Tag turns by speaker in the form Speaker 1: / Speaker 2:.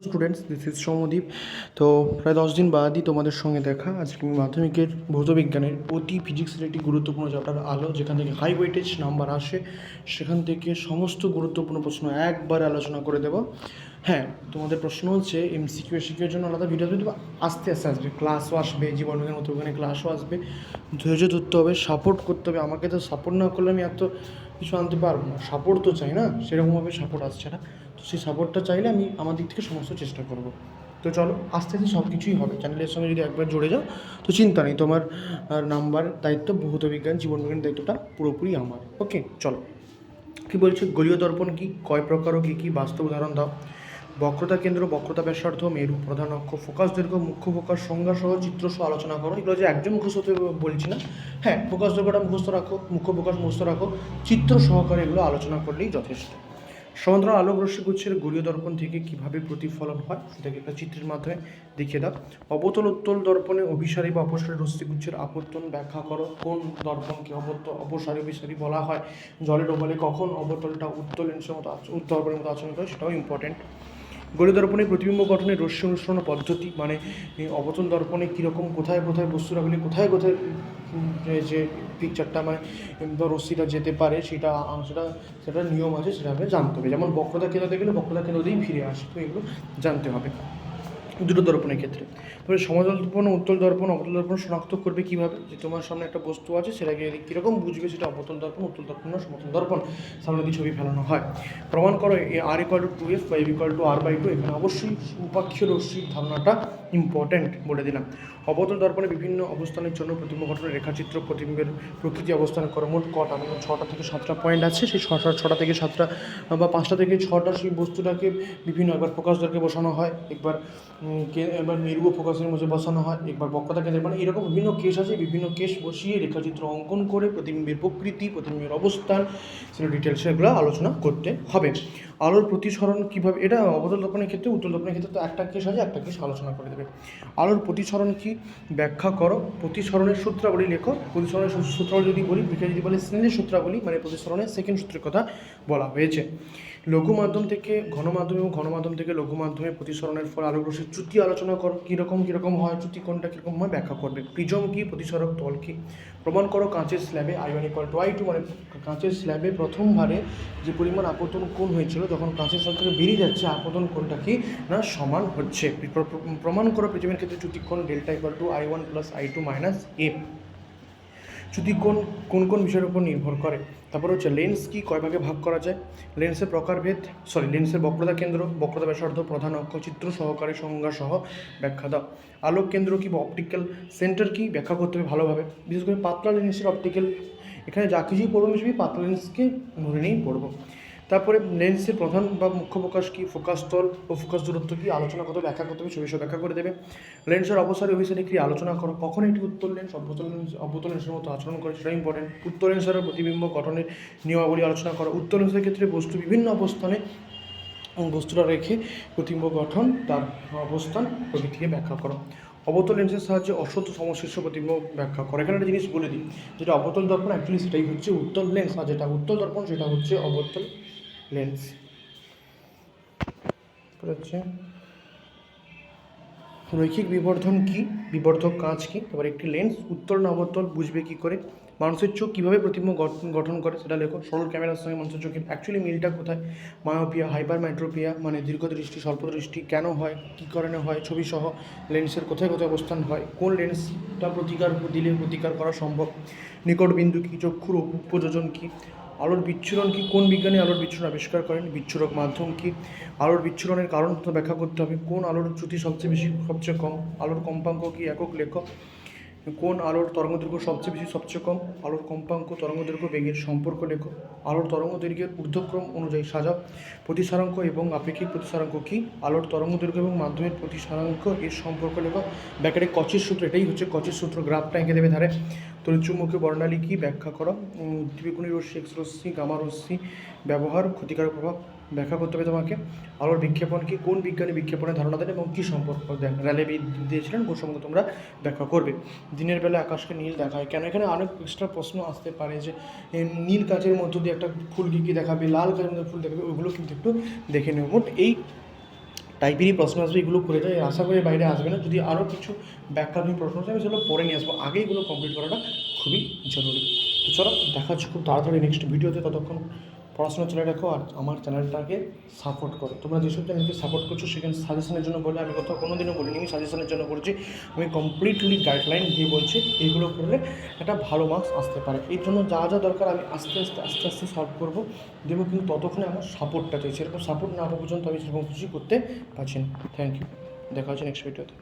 Speaker 1: Students, this is Soumadip. তো প্রায় 10 দিন বাদই তোমাদের সঙ্গে দেখা। আজকে আমি মাধ্যমিকের ভৌতবিজ্ঞানের অতি ফিজিক্সের একটি গুরুত্বপূর্ণ চ্যাপ্টার আলো, যেখান থেকে হাই ওয়েটেজ নাম্বার আসে, সেখান থেকে সমস্ত গুরুত্বপূর্ণ প্রশ্ন একবারে আলোচনা করে দেব। হ্যাঁ, তোমাদের প্রশ্ন হচ্ছে এমসিকিউ এর জন্য আলাদা ভিডিও দেবো, আস্তে আস্তে আসবে, ক্লাসও আসবে, জীবনবিজ্ঞান মতো ওখানে ক্লাসও আসবে। ধৈর্য ধরতে হবে, সাপোর্ট করতে হবে। আমাকে তো সাপোর্ট না করলে আমি এত কিছু আনতে পারবো না। সাপোর্ট তো চাই না, সেরকমভাবে সাপোর্ট আসছে না। তো সেই সাপোর্টটা চাইলে আমি আমার দিক থেকে সমস্ত চেষ্টা করব। তো চলো, আস্তে আস্তে সব কিছুই হবে। চ্যানেলের সঙ্গে যদি একবার জুড়ে যাও তো চিন্তা নেই, তোমার নাম্বার দায়িত্ব, ভৌতবিজ্ঞান জীবনবিজ্ঞান দায়িত্বটা পুরোপুরি আমার। ওকে, চলো। কী বলছে, গোলীয় দর্পণ কী, কয় প্রকার ও কী কী, বাস্তব উদাহরণ দাও। বক্রতা কেন্দ্র, বক্রতা ব্যাসার্ধ, মেরু, প্রধান অক্ষ, ফোকাস দৈর্ঘ্য, মুখ্য ফোকাস, সংজ্ঞা সহ চিত্র সহ আলোচনা করো। এগুলো যে একজন মুখস্থ হতে বলছি না। হ্যাঁ, ফোকাস দৈর্ঘ্যটা মুখস্থ রাখো, মুখ্য ফোকাস মুখস্থ রাখো, চিত্র সহকারে এগুলো আলোচনা করলেই যথেষ্ট। সমান্তরাল আলোক রশ্মিগুচ্ছের গোলীয় দর্পণ থেকে কীভাবে প্রতিফলন হয় সেটাকে একটা চিত্রের মাধ্যমে দেখিয়ে দাও। অবতল উত্তল দর্পণে অভিসারী বা অপসারী রশ্মিগুচ্ছের আপত্তন ব্যাখ্যা করো। কোন দর্পণকে অপসারী অভিসারী বলা হয়? জলে ডোবালে কখন অবতলটা উত্তল লেন্সের মতো দর্পণের মতো আচরণ করে, সেটাও ইম্পর্টেন্ট। গোলীয় দর্পণে প্রতিবিম্ব গঠনের রশ্মি অনুসরণ পদ্ধতি, মানে অবতল দর্পণে কীরকম, কোথায় কোথায় বস্তুরাগুলি কোথায় কোথায় যে পিকচারটা মানে রশ্মিটা যেতে পারে, সেটা সেটা নিয়ম আছে, সেটা হবে জানতে হবে। যেমন বক্রতা কেন্দ্র গেলে বক্রতা কেন্দ্র দিয়েই ফিরে আসে, তো এগুলো জানতে হবে দুটো দর্পণের ক্ষেত্রে। তবে সমতল দর্পণ, উত্তল দর্পণ, অবতল দর্পণ শনাক্ত করবে কীভাবে? যে তোমার সামনে একটা বস্তু আছে, সেটাকে কীরকম বুঝবে সেটা অবতল দর্পণ, উত্তল দর্পণ না সমতল দর্পণ, সামনে দিয়ে ছবি ফেলানো হয়। প্রমাণ করো R=2f বা f=r/2। এখানে অবশ্যই উপাক্ষীয় রশ্মির ধারণাটা ইম্পর্ট্যান্ট বলে দিলাম। অবতল দর্পণে বিভিন্ন অবস্থানের জন্য প্রতিবিম্ব গঠনের রেখাচিত্র, প্রতিবিম্বের প্রকৃতি, অবস্থান করো। মোট কটা, মানে 6টা থেকে 7টা পয়েন্ট আছে, সেই 6টা থেকে 7টা বা 5টা থেকে 6টা সেই বস্তুটাকে বিভিন্ন, একবার ফোকাস দৈর্ঘ্যে বসানো হয়, এবার মেরু ফোকাসের মধ্যে বসানো হয়, একবার বক্রতা কেন্দ্রে, মানে এরকম বিভিন্ন কেস আছে। বিভিন্ন কেস বসিয়ে রেখাচিত্র অঙ্কন করে প্রতিবিম্বের প্রকৃতি, প্রতিবিম্বের অবস্থান, সেটা ডিটেলসে এগুলো আলোচনা করতে হবে। আলোর প্রতিসরণ কীভাবে, এটা অবতল দর্পণের ক্ষেত্রে, উত্তল দর্পণের ক্ষেত্রে তো একটা কেস আছে, একটা কেস আলোচনা করে দেবে। আলোর প্রতিসরণ কি ব্যাখ্যা করো। প্রতিসরণের সূত্রাবলী লেখো। প্রতিসরণের সূত্রাবলী যদি বলি, যদি বলে স্নেলের সূত্রাবলী, মানে প্রতিসরণের সেকেন্ড সূত্রের কথা বলা হয়েছে। লঘু মাধ্যম থেকে ঘনমাধ্যম এবং ঘনমাধ্যম থেকে লঘু মাধ্যমে প্রতিসরণের ফলে আলোক রশ্মির চ্যুতি আলোচনা করো। কীরকম হয়, চ্যুতি কোনটা কীরকম হয় ব্যাখ্যা করবে। প্রিজম কি, প্রতিসরক তল কি। প্রমাণ করো কাঁচের স্ল্যাবে I1=I2, মানে কাঁচের স্ল্যাবে প্রথমবারে যে পরিমাণ আপতন কোণ হয়েছিল, যখন কাঁচের স্ল্যাব থেকে বেরিয়ে যাচ্ছে, আপতন কোণটা কি না সমান হচ্ছে। প্রমাণ করো প্রিজমের ক্ষেত্রে চ্যুতি কোণ Δ=I1+I2 - A। চ্যুতি কোন কোন বিষয়ের উপর নির্ভর করে। তারপর হচ্ছে লেন্স কি, কয় ভাগে ভাগ করা যায়। লেন্সের প্রকারভেদ, লেন্সের বক্রতা কেন্দ্র, বক্রতা ব্যাসার্ধ, প্রধান অক্ষ, চিত্র সহকারে সংজ্ঞা সহ ব্যাখ্যা দাও। আলোক কেন্দ্র কি বা অপটিক্যাল সেন্টার কি ব্যাখ্যা করতে হবে ভালোভাবে। বিশেষ করে পাতলা লেন্সের অপটিক্যাল, এখানে যা কিছুই পড়বো আমি সবই পাতলা লেন্সকে ধরে নিয়েই পড়বো। তারপরে লেন্সের প্রধান বা মুখ্য ফোকাস কি, ফোকাস তল ও ফোকাস দূরত্ব কি আলোচনা করতে হবে, ব্যাখ্যা করতে হবে, ছবি সহ ব্যাখ্যা করে দেবে। লেন্সের অপসারী অভিসারী কি আলোচনা করো। কখন এটি উত্তল লেন্স অবতল লেন্সের মতো আচরণ করে, সেটা ইম্পর্টেন্ট। উত্তল লেন্সের প্রতিবিম্ব গঠনের নিয়মাবলী আলোচনা করো। উত্তল লেন্সের ক্ষেত্রে বস্তু বিভিন্ন অবস্থানে বস্তুটা রেখে প্রতিবিম্ব গঠন, তার অবস্থান প্রকৃতিকে ব্যাখ্যা করো। অবতল লেন্সের সাহায্যে অসৎ সমশীর্ষ প্রতিবিম্ব ব্যাখ্যা করো। এখানে একটা জিনিস বলে দিই, যেটা অবতল দর্পণ অ্যাকচুয়ালি সেটাই হচ্ছে উত্তল লেন্স, আর যেটা উত্তল দর্পণ সেটা হচ্ছে অবতল লেন্স। হচ্ছে রৈখিক বিবর্ধন কি, বিবর্ধক কাঁচ কি। তারপর একটি লেন্স উত্তল না অবতল বুঝবে কী করে। মানুষের চোখ কীভাবে প্রতিবিম্ব গঠন করে সেটা লেখো। সরল ক্যামেরার সঙ্গে মানুষের চোখের অ্যাকচুয়ালি মিলটা কোথায়। মায়োপিয়া, হাইপারমেট্রোপিয়া, মানে দীর্ঘদৃষ্টি, স্বল্পদৃষ্টি কেন হয়, কী কারণে হয়, ছবি সহ লেন্সের কোথায় কোথায় অবস্থান হয়, কোন লেন্সটা প্রতিকার দিলে প্রতিকার করা সম্ভব। নিকট বিন্দু কী, চক্ষুর উপযোজন কী। আলোর বিচ্ছুরণ কি, কোন বিজ্ঞানী আলোর বিচ্ছুরণ আবিষ্কার করেন। বিচ্ছুরক মাধ্যম কি, আলোর বিচ্ছুরণের কারণ তো ব্যাখ্যা করতে হবে। কোন আলোর চ্যুতি সবচেয়ে বেশি, সবচেয়ে কম। আলোর কম্পাঙ্ক কি, একক লেখক। কোন আলোর তরঙ্গদৈর্ঘ্য সবচেয়ে বেশি, সবচেয়ে কম। আলোর কম্পাঙ্ক, তরঙ্গদৈর্ঘ্য, বেগের সম্পর্ক লেখো। আলোর তরঙ্গদৈর্ঘ্যের ঊর্ধ্বক্রম অনুযায়ী সাজাও। প্রতিসারাঙ্ক এবং আপেক্ষিক প্রতিসারাঙ্ক কি। আলোর তরঙ্গদৈর্ঘ্য এবং মাধ্যমের প্রতিসারাঙ্ক এর সম্পর্ক লেখো। ব্যাকেটে কচের সূত্র, এটাই হচ্ছে কচের সূত্র, গ্রাফটা এঁকে দেবে ধারে। তড়িৎচুম্বকীয় বর্ণালী কি ব্যাখ্যা করো। উদ্দীপনী রশ্মি, এক্স রশ্মি, গামা রশ্মি ব্যবহার, ক্ষতিকারক প্রভাব ব্যাখ্যা করতে হবে তোমাকে। আলোর বিক্ষেপণ কি, কোন বিজ্ঞানী বিক্ষেপণের ধারণা দেন এবং কী সম্পর্ক দেন, র্যালে দিয়েছিলেন, কোন সম্পর্কে তোমরা ব্যাখ্যা করবে। দিনের বেলা আকাশকে নীল দেখায় কেন। এখানে অনেক এক্সট্রা প্রশ্ন আসতে পারে যে নীল কাচের মধ্য দিয়ে একটা ফুল কী কী দেখাবে, লাল কাচের মধ্যে ফুল দেখাবে, ওইগুলো কিন্তু একটু দেখে নেব। মোট এই টাইপেরই প্রশ্ন আসবে, এগুলো করে দেয়, আশা করি বাইরে আসবে না। যদি আরও কিছু ব্যাকআপের প্রশ্ন আসবে আমি সেগুলো পরে নিয়ে আসবো, আগে এগুলো কমপ্লিট করাটা খুবই জরুরি। তো চলো দেখা হচ্ছে খুব তাড়াতাড়ি নেক্সট ভিডিওতে, ততক্ষণ পড়াশোনা চলে রাখো আর আমার চ্যানেলটাকে সাপোর্ট করো। তোমরা যেসব চ্যানেলকে সাপোর্ট করছো সেখানে সাজেশনের জন্য বলে, আমি কোথাও কোনো দিনও বলিনি আমি সাজেশনের জন্য করছি, আমি কমপ্লিটলি গাইডলাইন দিয়ে বলছি এইগুলো করলে একটা ভালো মার্কস আসতে পারে। এর জন্য যা যা দরকার আমি আস্তে আস্তে সলভ করবো, দেবো, কিন্তু ততক্ষণে আমার সাপোর্টটা চাই। সেরকম সাপোর্ট না পাওয়া পর্যন্ত আমি সেরকম কিছু করতে পারছি না। থ্যাংক ইউ, দেখা হচ্ছে নেক্সট ভিডিওতে।